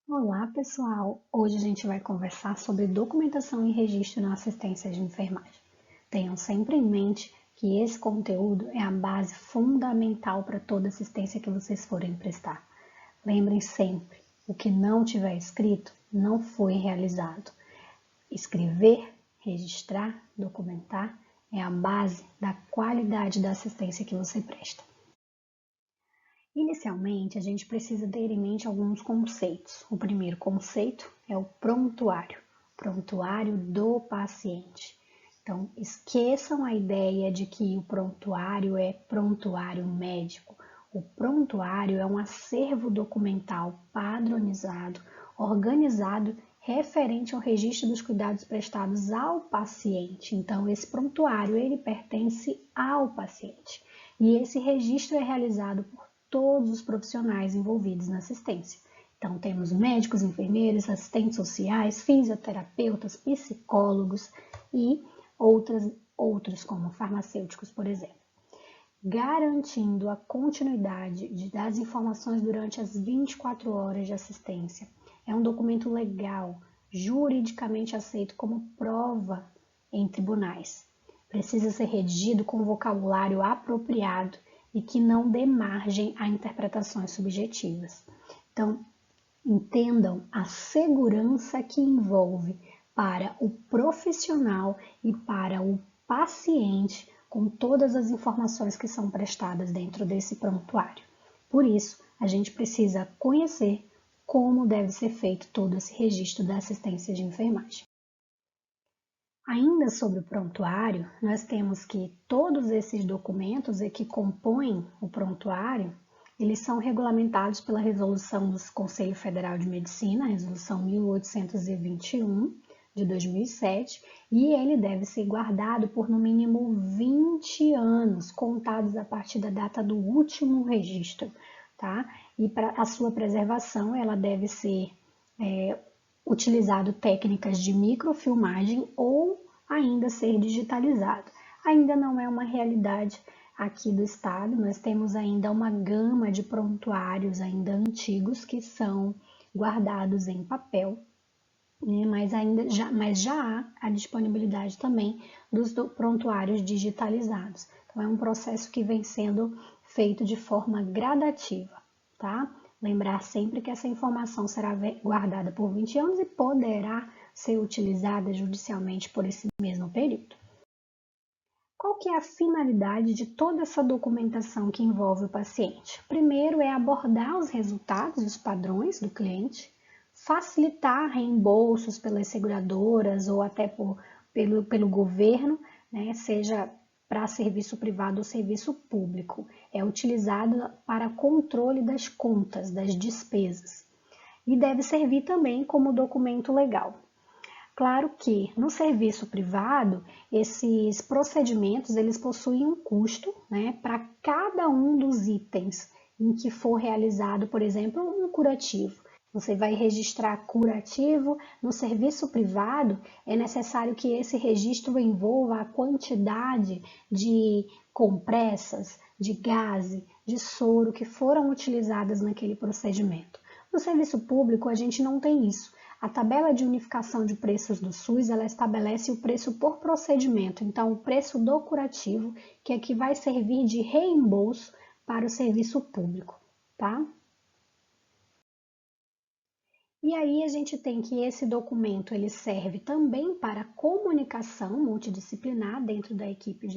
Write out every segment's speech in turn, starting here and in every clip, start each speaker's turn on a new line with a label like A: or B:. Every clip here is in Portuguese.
A: Olá, pessoal! Hoje a gente vai conversar sobre documentação e registro na assistência de enfermagem. Tenham sempre em mente que esse conteúdo é a base fundamental para toda assistência que vocês forem prestar. Lembrem sempre, o que não tiver escrito não foi realizado. Escrever, registrar, documentar é a base da qualidade da assistência que você presta. Inicialmente, a gente precisa ter em mente alguns conceitos. O primeiro conceito é o prontuário do paciente. Então, esqueçam a ideia de que o prontuário é prontuário médico. O prontuário é um acervo documental padronizado, organizado, referente ao registro dos cuidados prestados ao paciente. Então, esse prontuário, ele pertence ao paciente. E esse registro é realizado por todos os profissionais envolvidos na assistência. Então, temos médicos, enfermeiros, assistentes sociais, fisioterapeutas, psicólogos e outros como farmacêuticos, por exemplo, garantindo a continuidade das informações durante as 24 horas de assistência. É um documento legal, juridicamente aceito como prova em tribunais. Precisa ser redigido com vocabulário apropriado e que não dê margem a interpretações subjetivas. Então, entendam a segurança que envolve para o profissional e para o paciente com todas as informações que são prestadas dentro desse prontuário. Por isso, a gente precisa conhecer como deve ser feito todo esse registro da assistência de enfermagem. Ainda sobre o prontuário, nós temos que todos esses documentos que compõem o prontuário, eles são regulamentados pela resolução do Conselho Federal de Medicina, a resolução 1821 de 2007, e ele deve ser guardado por no mínimo 20 anos, contados a partir da data do último registro, tá? E para a sua preservação, ela deve ser utilizado técnicas de microfilmagem ou ainda ser digitalizado. Ainda não é uma realidade aqui do estado, nós temos ainda uma gama de prontuários ainda antigos que são guardados em papel, né? mas já há a disponibilidade também dos prontuários digitalizados. Então é um processo que vem sendo feito de forma gradativa, tá? Lembrar sempre que essa informação será guardada por 20 anos e poderá ser utilizada judicialmente por esse mesmo período. Qual que é a finalidade de toda essa documentação que envolve o paciente? Primeiro é abordar os resultados e os padrões do cliente, facilitar reembolsos pelas seguradoras ou até pelo governo, né, seja para serviço privado ou serviço público. É utilizado para controle das contas, das despesas. E deve servir também como documento legal. Claro que no serviço privado, esses procedimentos eles possuem um custo, né, para cada um dos itens em que for realizado, por exemplo, um curativo. Você vai registrar curativo no serviço privado, é necessário que esse registro envolva a quantidade de compressas, de gaze, de soro que foram utilizadas naquele procedimento. No serviço público, a gente não tem isso. A tabela de unificação de preços do SUS, ela estabelece o preço por procedimento, então o preço do curativo, que é que vai servir de reembolso para o serviço público, tá? E aí a gente tem que esse documento ele serve também para comunicação multidisciplinar dentro da equipe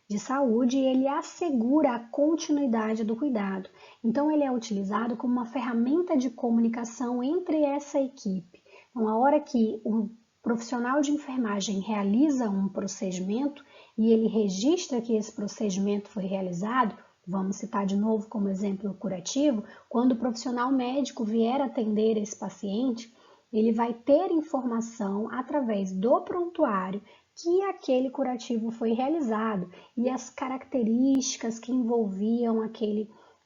A: de saúde e ele assegura a continuidade do cuidado. Então ele é utilizado como uma ferramenta de comunicação entre essa equipe. Então a hora que o profissional de enfermagem realiza um procedimento e ele registra que esse procedimento foi realizado, vamos citar de novo como exemplo curativo, quando o profissional médico vier atender esse paciente, ele vai ter informação através do prontuário que aquele curativo foi realizado e as características que envolviam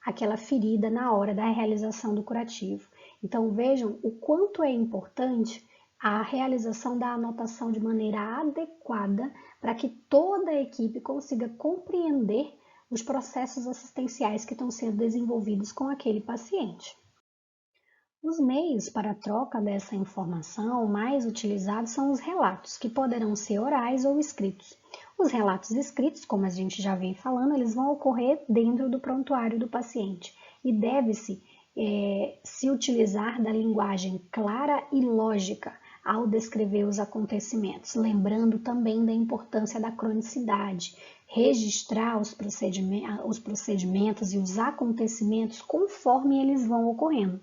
A: aquela ferida na hora da realização do curativo. Então vejam o quanto é importante a realização da anotação de maneira adequada para que toda a equipe consiga compreender os processos assistenciais que estão sendo desenvolvidos com aquele paciente. Os meios para a troca dessa informação mais utilizados são os relatos, que poderão ser orais ou escritos. Os relatos escritos, como a gente já vem falando, eles vão ocorrer dentro do prontuário do paciente e deve-se se utilizar da linguagem clara e lógica ao descrever os acontecimentos, lembrando também da importância da cronicidade, registrar os procedimentos e os acontecimentos conforme eles vão ocorrendo.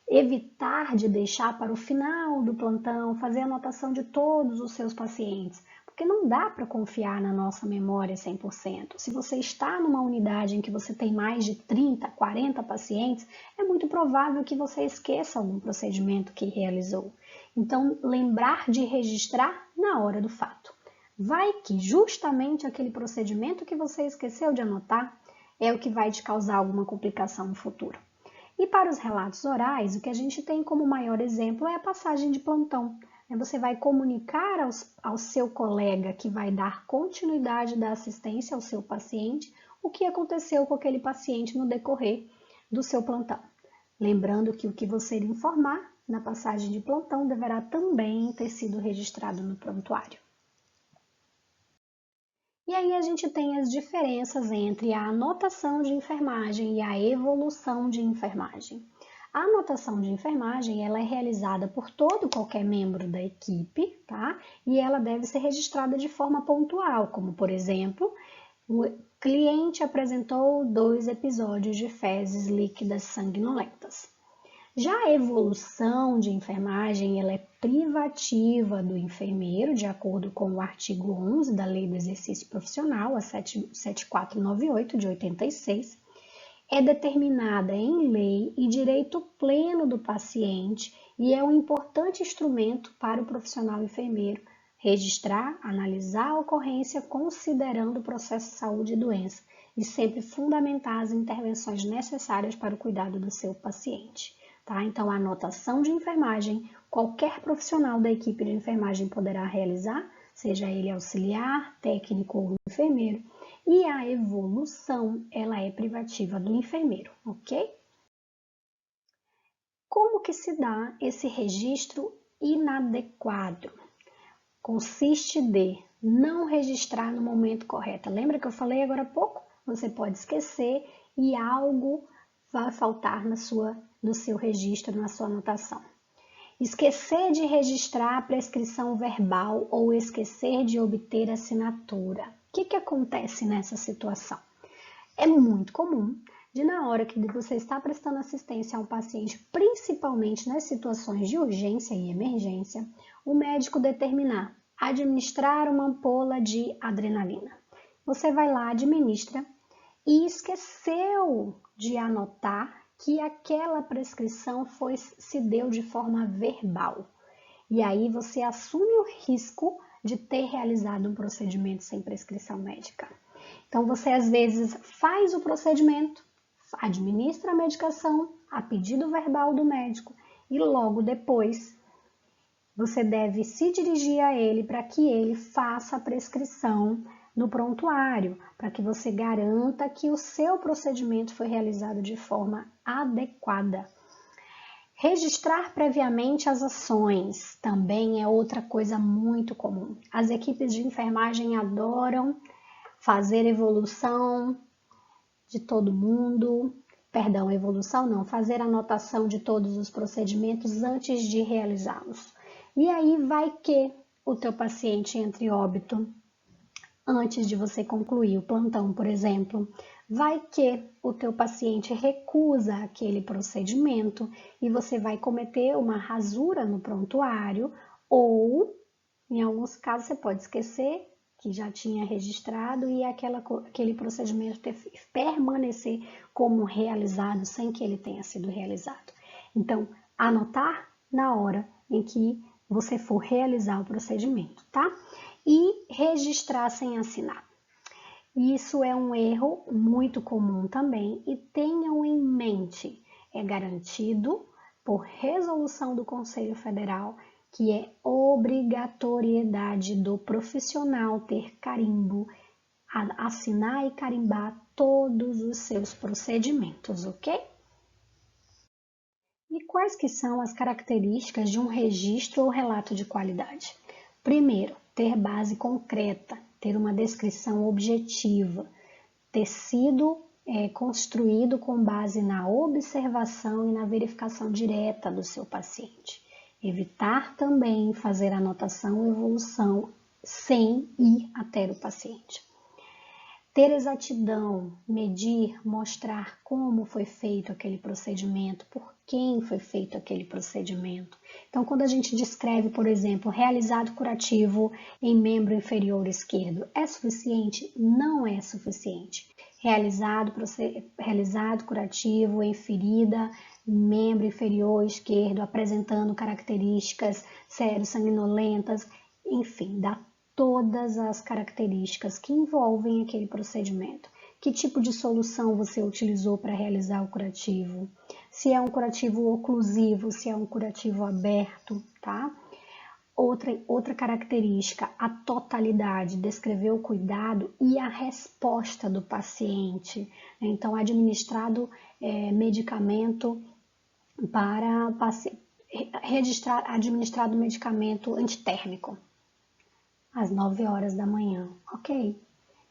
A: Evitar de deixar para o final do plantão, fazer anotação de todos os seus pacientes, porque não dá para confiar na nossa memória 100%. Se você está numa unidade em que você tem mais de 30, 40 pacientes, é muito provável que você esqueça algum procedimento que realizou. Então, lembrar de registrar na hora do fato. Vai que justamente aquele procedimento que você esqueceu de anotar é o que vai te causar alguma complicação no futuro. E para os relatos orais, o que a gente tem como maior exemplo é a passagem de plantão. Você vai comunicar ao seu colega que vai dar continuidade da assistência ao seu paciente o que aconteceu com aquele paciente no decorrer do seu plantão. Lembrando que o que você lhe informar na passagem de plantão deverá também ter sido registrado no prontuário. E aí a gente tem as diferenças entre a anotação de enfermagem e a evolução de enfermagem. A anotação de enfermagem ela é realizada por todo qualquer membro da equipe, tá? E ela deve ser registrada de forma pontual, como por exemplo, o cliente apresentou 2 episódios de fezes líquidas sanguinolentas. Já a evolução de enfermagem ela é privativa do enfermeiro, de acordo com o artigo 11 da Lei do Exercício Profissional, a 7498 de 86, é determinada em lei e direito pleno do paciente e é um importante instrumento para o profissional enfermeiro registrar, analisar a ocorrência considerando o processo de saúde e doença e sempre fundamentar as intervenções necessárias para o cuidado do seu paciente. Tá? Então, a anotação de enfermagem, qualquer profissional da equipe de enfermagem poderá realizar, seja ele auxiliar, técnico ou enfermeiro, e a evolução, ela é privativa do enfermeiro, ok? Como que se dá esse registro inadequado? Consiste de não registrar no momento correto. Lembra que eu falei agora há pouco? Você pode esquecer e algo vai faltar no seu registro, na sua anotação. Esquecer de registrar a prescrição verbal ou esquecer de obter assinatura. O que acontece nessa situação? É muito comum de na hora que você está prestando assistência a um paciente, principalmente nas situações de urgência e emergência, o médico determinar administrar uma ampola de adrenalina. Você vai lá, administra e esqueceu de anotar que aquela prescrição se deu de forma verbal. E aí você assume o risco de ter realizado um procedimento sem prescrição médica. Então você às vezes faz o procedimento, administra a medicação a pedido verbal do médico e logo depois você deve se dirigir a ele para que ele faça a prescrição no prontuário, para que você garanta que o seu procedimento foi realizado de forma adequada. Registrar previamente as ações também é outra coisa muito comum. As equipes de enfermagem adoram fazer evolução de todo mundo, evolução não, fazer anotação de todos os procedimentos antes de realizá-los. E aí vai que o teu paciente entre óbito antes de você concluir o plantão, por exemplo, vai que o teu paciente recusa aquele procedimento e você vai cometer uma rasura no prontuário ou, em alguns casos, você pode esquecer que já tinha registrado e aquele procedimento permanecer como realizado sem que ele tenha sido realizado. Então, anotar na hora em que você for realizar o procedimento, tá? E registrar sem assinar. Isso é um erro muito comum também e tenham em mente, é garantido por resolução do Conselho Federal que é obrigatoriedade do profissional ter carimbo, assinar e carimbar todos os seus procedimentos, ok? E quais que são as características de um registro ou relato de qualidade? Primeiro, ter base concreta, ter uma descrição objetiva, ter sido construído com base na observação e na verificação direta do seu paciente. Evitar também fazer anotação ou evolução sem ir até o paciente. Ter exatidão, medir, mostrar como foi feito aquele procedimento, por quem foi feito aquele procedimento. Então, quando a gente descreve, por exemplo, realizado curativo em membro inferior esquerdo, é suficiente? Não é suficiente. Realizado curativo em ferida, membro inferior esquerdo, apresentando características serossanguinolentas, enfim, dá todas as características que envolvem aquele procedimento. Que tipo de solução você utilizou para realizar o curativo? Se é um curativo oclusivo, se é um curativo aberto, tá? Outra característica, a totalidade, descrever o cuidado e a resposta do paciente. Então, administrado medicamento para administrado medicamento antitérmico às 9 horas da manhã. Ok.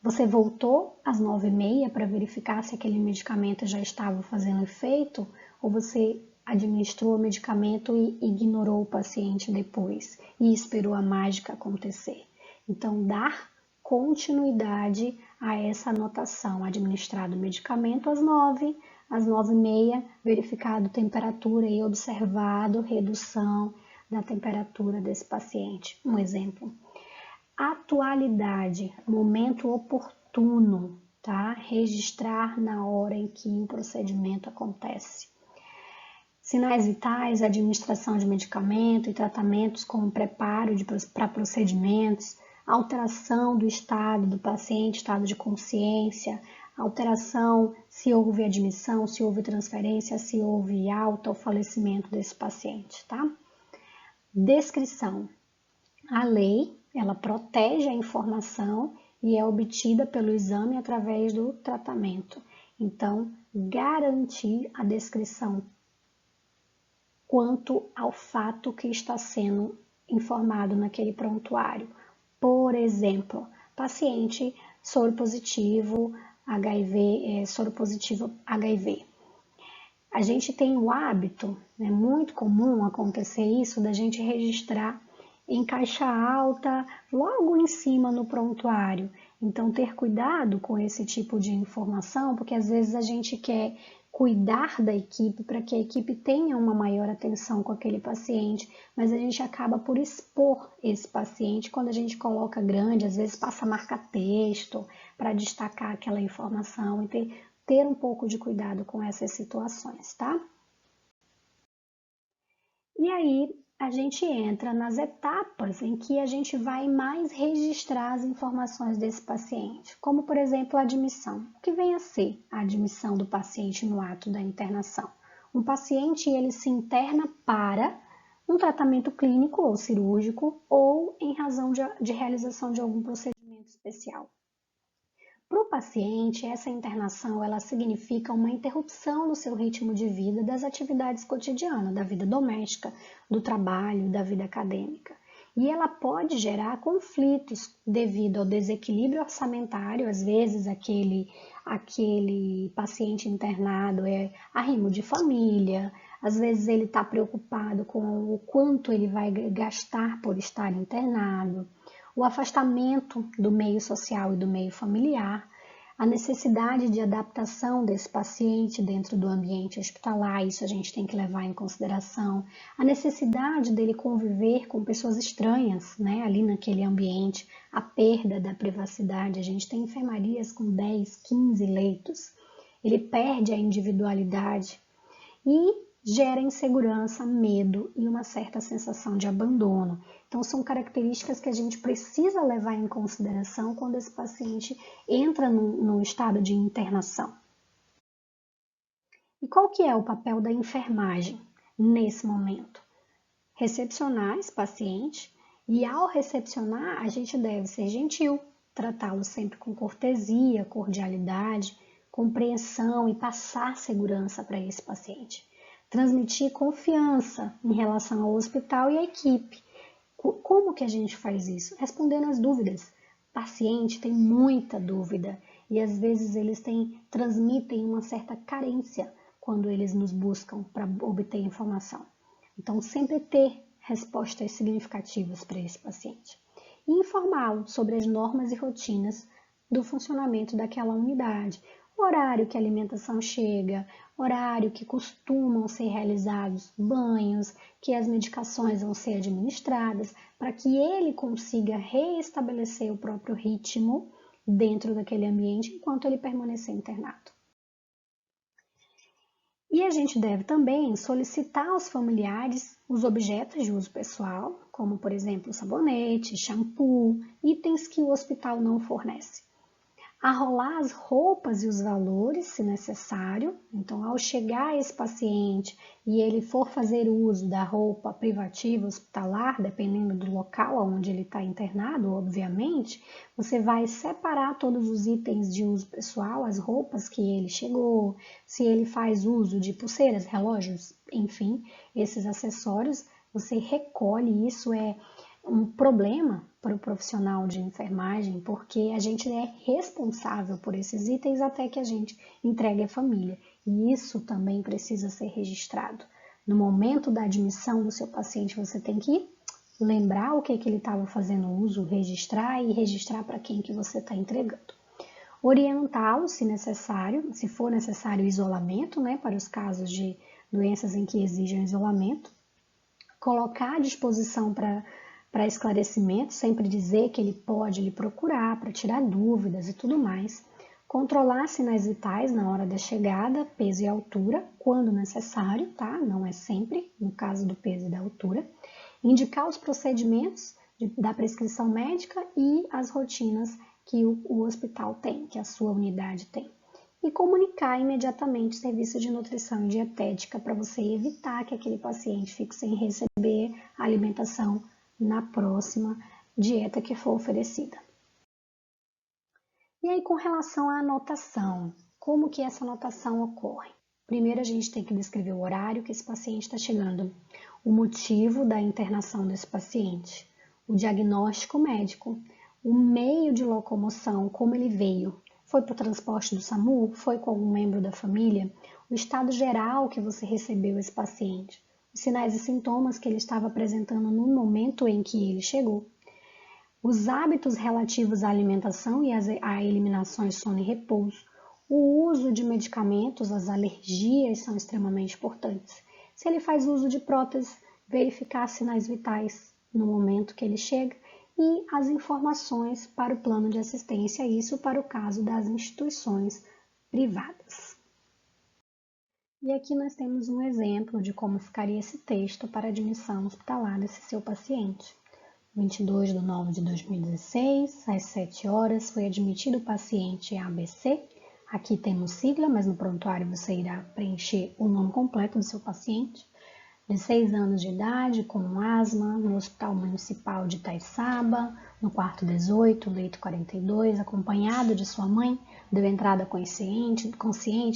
A: Você voltou às 9h30 para verificar se aquele medicamento já estava fazendo efeito ou você administrou o medicamento e ignorou o paciente depois e esperou a mágica acontecer. Então, dar continuidade a essa anotação. Administrado o medicamento às 9, às 9h30, verificado temperatura e observado redução da temperatura desse paciente. Um exemplo. Atualidade, momento oportuno, tá? Registrar na hora em que o procedimento acontece. Sinais vitais, administração de medicamento e tratamentos como preparo para procedimentos, alteração do estado do paciente, estado de consciência, alteração se houve admissão, se houve transferência, se houve alta ou falecimento desse paciente, tá? Descrição. A lei, ela protege a informação e é obtida pelo exame através do tratamento. Então, garantir a descrição quanto ao fato que está sendo informado naquele prontuário. Por exemplo, paciente soropositivo HIV. A gente tem o hábito, é muito comum acontecer isso, da gente registrar em caixa alta, logo em cima no prontuário. Então, ter cuidado com esse tipo de informação, porque às vezes a gente quer cuidar da equipe para que a equipe tenha uma maior atenção com aquele paciente, mas a gente acaba por expor esse paciente quando a gente coloca grande, às vezes passa marca-texto para destacar aquela informação e ter um pouco de cuidado com essas situações, tá? E aí, a gente entra nas etapas em que a gente vai mais registrar as informações desse paciente, como, por exemplo, a admissão. O que vem a ser a admissão do paciente no ato da internação? Um paciente, ele se interna para um tratamento clínico ou cirúrgico ou em razão de realização de algum procedimento especial. Para o paciente, essa internação ela significa uma interrupção no seu ritmo de vida das atividades cotidianas, da vida doméstica, do trabalho, da vida acadêmica. E ela pode gerar conflitos devido ao desequilíbrio orçamentário, às vezes aquele paciente internado é arrimo de família, às vezes ele está preocupado com o quanto ele vai gastar por estar internado, o afastamento do meio social e do meio familiar, a necessidade de adaptação desse paciente dentro do ambiente hospitalar, isso a gente tem que levar em consideração, a necessidade dele conviver com pessoas estranhas, né, ali naquele ambiente, a perda da privacidade, a gente tem enfermarias com 10, 15 leitos, ele perde a individualidade e gera insegurança, medo e uma certa sensação de abandono. Então, são características que a gente precisa levar em consideração quando esse paciente entra no estado de internação. E qual que é o papel da enfermagem nesse momento? Recepcionar esse paciente e, ao recepcionar, a gente deve ser gentil, tratá-lo sempre com cortesia, cordialidade, compreensão e passar segurança para esse paciente. transmitir confiança em relação ao hospital e à equipe. Como que a gente faz isso? Respondendo as dúvidas. O paciente tem muita dúvida e às vezes eles transmitem uma certa carência quando eles nos buscam para obter informação. Então, sempre ter respostas significativas para esse paciente. E informá-lo sobre as normas e rotinas do funcionamento daquela unidade. O horário que a alimentação chega, horário que costumam ser realizados banhos, que as medicações vão ser administradas, para que ele consiga reestabelecer o próprio ritmo dentro daquele ambiente enquanto ele permanecer internado. E a gente deve também solicitar aos familiares os objetos de uso pessoal, como por exemplo sabonete, shampoo, itens que o hospital não fornece. Arrolar as roupas e os valores, se necessário. Então, ao chegar esse paciente e ele for fazer uso da roupa privativa hospitalar, dependendo do local onde ele está internado, obviamente, você vai separar todos os itens de uso pessoal, as roupas que ele chegou, se ele faz uso de pulseiras, relógios, enfim, esses acessórios, você recolhe. Isso é um problema para o profissional de enfermagem, porque a gente é responsável por esses itens até que a gente entregue à família. E isso também precisa ser registrado. No momento da admissão do seu paciente, você tem que lembrar o que ele estava fazendo uso, registrar e registrar para quem que você está entregando. Orientá-lo, se necessário, se for necessário isolamento, né, para os casos de doenças em que exigem isolamento. Colocar à disposição para esclarecimento, sempre dizer que ele pode lhe procurar para tirar dúvidas e tudo mais. Controlar sinais vitais na hora da chegada, peso e altura, quando necessário, tá? Não é sempre, no caso do peso e da altura. Indicar os procedimentos da prescrição médica e as rotinas que o hospital tem, que a sua unidade tem. E comunicar imediatamente o serviço de nutrição e dietética para você evitar que aquele paciente fique sem receber a alimentação na próxima dieta que for oferecida. E aí, com relação à anotação, como que essa anotação ocorre? Primeiro, a gente tem que descrever o horário que esse paciente está chegando, o motivo da internação desse paciente, o diagnóstico médico, o meio de locomoção, como ele veio. Foi para o transporte do SAMU? Foi com algum membro da família? O estado geral que você recebeu esse paciente? Os sinais e sintomas que ele estava apresentando no momento em que ele chegou, os hábitos relativos à alimentação e a eliminações sono e repouso, o uso de medicamentos, as alergias são extremamente importantes. Se ele faz uso de prótese, verificar sinais vitais no momento que ele chega e as informações para o plano de assistência, isso para o caso das instituições privadas. E aqui nós temos um exemplo de como ficaria esse texto para admissão hospitalar desse seu paciente. 22 de nove de 2016, às 7 horas, foi admitido o paciente ABC. Aqui temos sigla, mas no prontuário você irá preencher o nome completo do seu paciente. De 6 anos de idade, com asma, no Hospital Municipal de Itaiçaba, no quarto 18, leito 42, acompanhado de sua mãe, deu entrada consciente,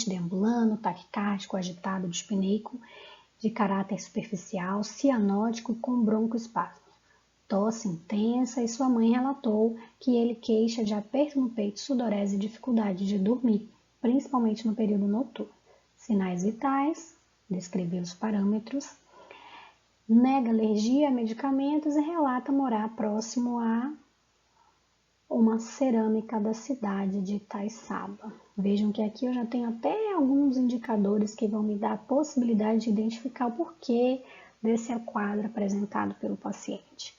A: deambulando, taquicárdico, agitado, dispneico, de caráter superficial, cianótico com broncoespasmo. Tosse intensa e sua mãe relatou que ele queixa de aperto no peito, sudorese e dificuldade de dormir, principalmente no período noturno. Sinais vitais, descreveu os parâmetros, nega alergia a medicamentos e relata morar próximo a uma cerâmica da cidade de Itaiçaba. Vejam que aqui eu já tenho até alguns indicadores que vão me dar a possibilidade de identificar o porquê desse quadro apresentado pelo paciente.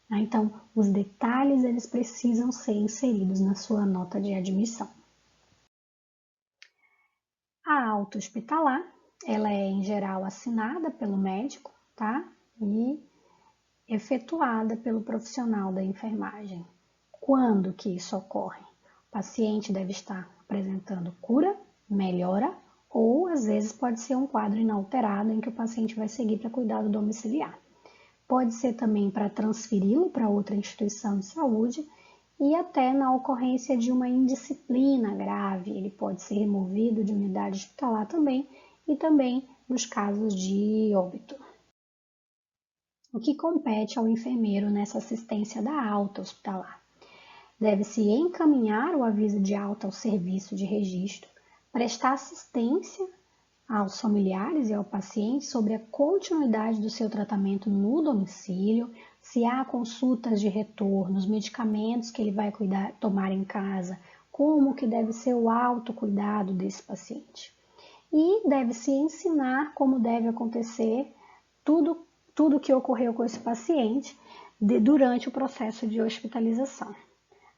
A: Então, os detalhes eles precisam ser inseridos na sua nota de admissão. A alta hospitalar, ela é em geral assinada pelo médico, tá? E efetuada pelo profissional da enfermagem. Quando que isso ocorre? O paciente deve estar apresentando cura, melhora, ou às vezes pode ser um quadro inalterado em que o paciente vai seguir para cuidado domiciliar. Pode ser também para transferi-lo para outra instituição de saúde e até na ocorrência de uma indisciplina grave, ele pode ser removido de unidade hospitalar também e também nos casos de óbito. O que compete ao enfermeiro nessa assistência da alta hospitalar? Deve-se encaminhar o aviso de alta ao serviço de registro, prestar assistência aos familiares e ao paciente sobre a continuidade do seu tratamento no domicílio, se há consultas de retorno, os medicamentos que ele vai tomar em casa, como que deve ser o autocuidado desse paciente. E deve-se ensinar como deve acontecer tudo que ocorreu com esse paciente durante o processo de hospitalização.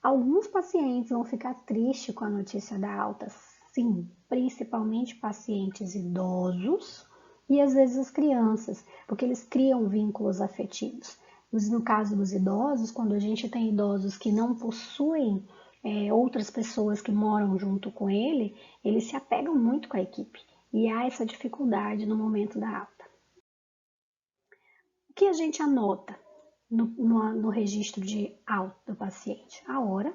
A: Alguns pacientes vão ficar tristes com a notícia da alta, sim, principalmente pacientes idosos e às vezes as crianças, porque eles criam vínculos afetivos. Mas no caso dos idosos, quando a gente tem idosos que não possuem outras pessoas que moram junto com ele, eles se apegam muito com a equipe e há essa dificuldade no momento da alta. O que a gente anota no registro de alta do paciente? A hora,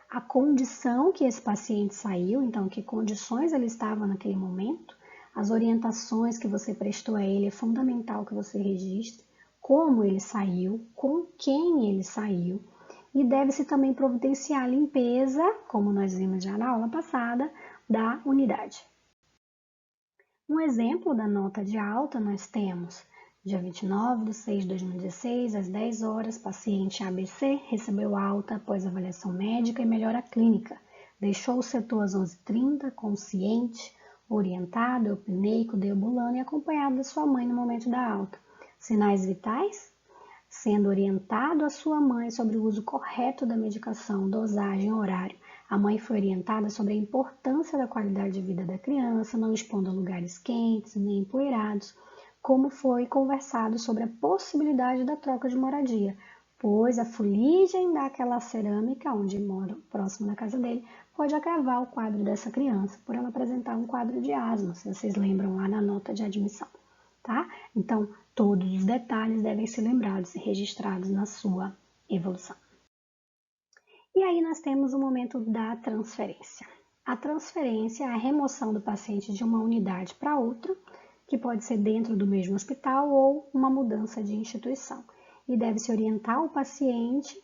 A: a condição que esse paciente saiu, então que condições ele estava naquele momento, as orientações que você prestou a ele, é fundamental que você registre, como ele saiu, com quem ele saiu, e deve-se também providenciar a limpeza, como nós vimos já na aula passada, da unidade. Um exemplo da nota de alta nós temos: dia 29/6/2016, às 10 horas, paciente ABC recebeu alta após avaliação médica e melhora clínica. Deixou o setor às 11h30, consciente, orientado, eupneico, deambulando e acompanhado da sua mãe no momento da alta. Sinais vitais? Sendo orientado a sua mãe sobre o uso correto da medicação, dosagem, horário. A mãe foi orientada sobre a importância da qualidade de vida da criança, não expondo a lugares quentes nem empoeirados, como foi conversado sobre a possibilidade da troca de moradia, pois a fuligem daquela cerâmica, onde mora próximo da casa dele, pode agravar o quadro dessa criança, por ela apresentar um quadro de asma, se vocês lembram lá na nota de admissão, tá? Então, todos os detalhes devem ser lembrados e registrados na sua evolução. E aí nós temos o momento da transferência. A transferência é a remoção do paciente de uma unidade para outra, que pode ser dentro do mesmo hospital ou uma mudança de instituição. E deve-se orientar o paciente,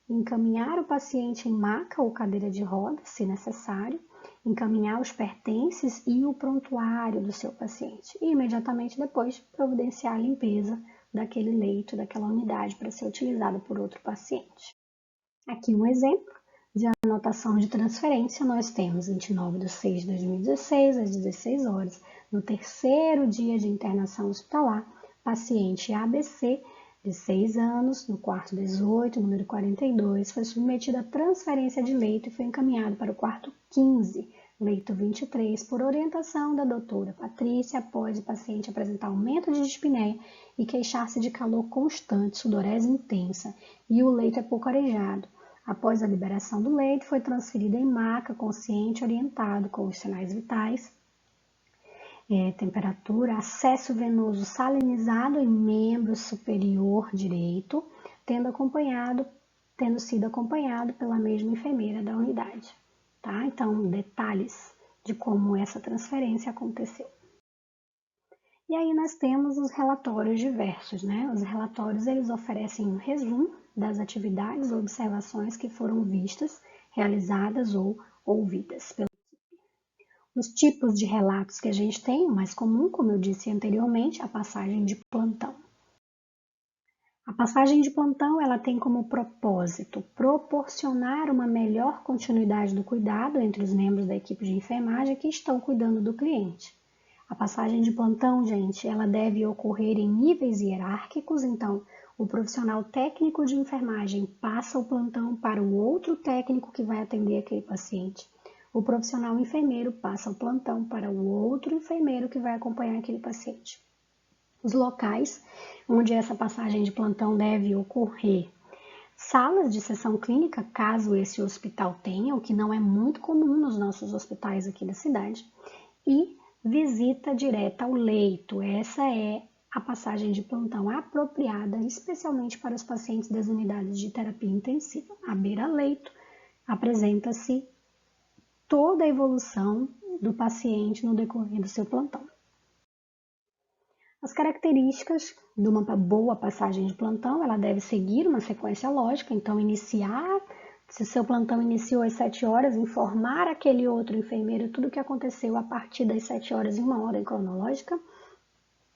A: encaminhar o paciente em maca ou cadeira de rodas, se necessário, encaminhar os pertences e o prontuário do seu paciente. E imediatamente depois providenciar a limpeza daquele leito, daquela unidade para ser utilizada por outro paciente. Aqui um exemplo de anotação de transferência. Nós temos 29/6/2016, às 16 horas, no terceiro dia de internação hospitalar, paciente ABC, de 6 anos, no quarto 18, número 42, foi submetido à transferência de leito e foi encaminhado para o quarto 15, leito 23, por orientação da doutora Patrícia, após o paciente apresentar aumento de dispneia e queixar-se de calor constante, sudorese intensa, e o leito é pouco arejado. Após a liberação do leito, foi transferido em maca, consciente, orientado com os sinais vitais, temperatura, acesso venoso salinizado em membro superior direito, tendo sido acompanhado pela mesma enfermeira da unidade. Tá? Então, detalhes de como essa transferência aconteceu. E aí nós temos os relatórios diversos, né? Os relatórios, eles oferecem um resumo das atividades ou observações que foram vistas, realizadas ou ouvidas pela equipe. Os tipos de relatos que a gente tem, o mais comum, como eu disse anteriormente, a passagem de plantão. A passagem de plantão, ela tem como propósito proporcionar uma melhor continuidade do cuidado entre os membros da equipe de enfermagem que estão cuidando do cliente. A passagem de plantão, gente, ela deve ocorrer em níveis hierárquicos, então o profissional técnico de enfermagem passa o plantão para o outro técnico que vai atender aquele paciente. O profissional enfermeiro passa o plantão para o outro enfermeiro que vai acompanhar aquele paciente. Os locais onde essa passagem de plantão deve ocorrer: salas de sessão clínica, caso esse hospital tenha, o que não é muito comum nos nossos hospitais aqui da cidade, e visita direta ao leito. Essa é a passagem de plantão apropriada, especialmente para os pacientes das unidades de terapia intensiva. À beira-leito, apresenta-se toda a evolução do paciente no decorrer do seu plantão. As características de uma boa passagem de plantão, ela deve seguir uma sequência lógica, então se seu plantão iniciou às 7 horas, informar aquele outro enfermeiro tudo o que aconteceu a partir das 7 horas em uma ordem cronológica,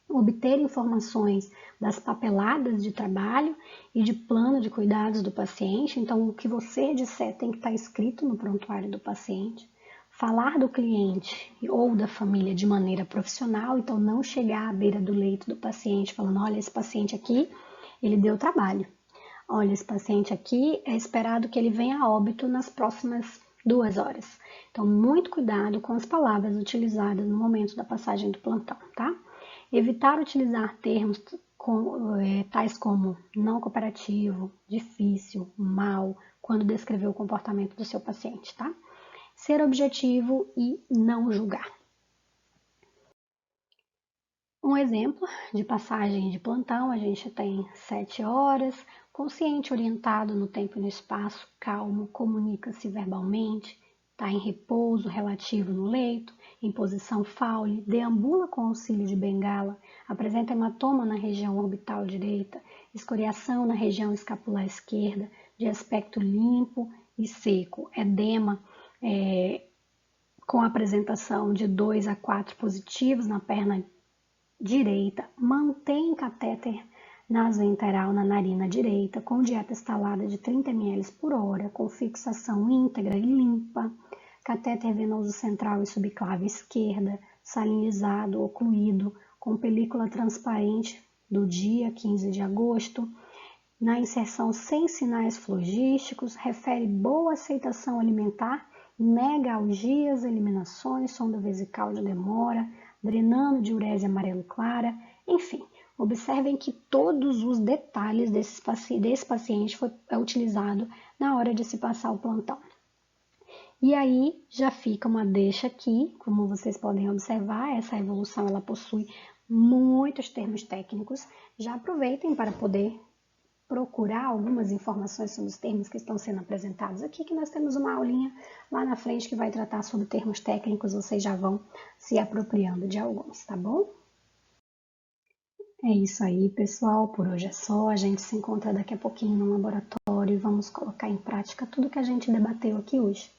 A: obter informações das papeladas de trabalho e de plano de cuidados do paciente, então o que você disser tem que estar escrito no prontuário do paciente, falar do cliente ou da família de maneira profissional, então não chegar à beira do leito do paciente falando, olha, esse paciente aqui, ele deu trabalho. Olha, esse paciente aqui é esperado que ele venha a óbito nas próximas 2 horas. Então, muito cuidado com as palavras utilizadas no momento da passagem do plantão, tá? Evitar utilizar termos tais como não cooperativo, difícil, mal, quando descrever o comportamento do seu paciente, tá? Ser objetivo e não julgar. Um exemplo de passagem de plantão, a gente tem 7 horas, consciente, orientado no tempo e no espaço, calmo, comunica-se verbalmente, está em repouso relativo no leito, em posição faule, deambula com auxílio de bengala, apresenta hematoma na região orbital direita, escoriação na região escapular esquerda, de aspecto limpo e seco, edema, com apresentação de 2 a 4 positivos na perna direita, mantém catéter nasoenteral na narina direita, com dieta instalada de 30 ml por hora, com fixação íntegra e limpa, catéter venoso central e subclave esquerda, salinizado, ocluído, com película transparente do dia 15 de agosto, na inserção sem sinais flogísticos, refere boa aceitação alimentar, nega algias, eliminações, sonda vesical de demora, drenando diurese amarelo clara, enfim. Observem que todos os detalhes desse paciente é utilizado na hora de se passar o plantão. E aí já fica uma deixa aqui, como vocês podem observar, essa evolução ela possui muitos termos técnicos. Já aproveitem para poder procurar algumas informações sobre os termos que estão sendo apresentados aqui, que nós temos uma aulinha lá na frente que vai tratar sobre termos técnicos, vocês já vão se apropriando de alguns, tá bom? É isso aí, pessoal, por hoje é só, a gente se encontra daqui a pouquinho no laboratório e vamos colocar em prática tudo que a gente debateu aqui hoje.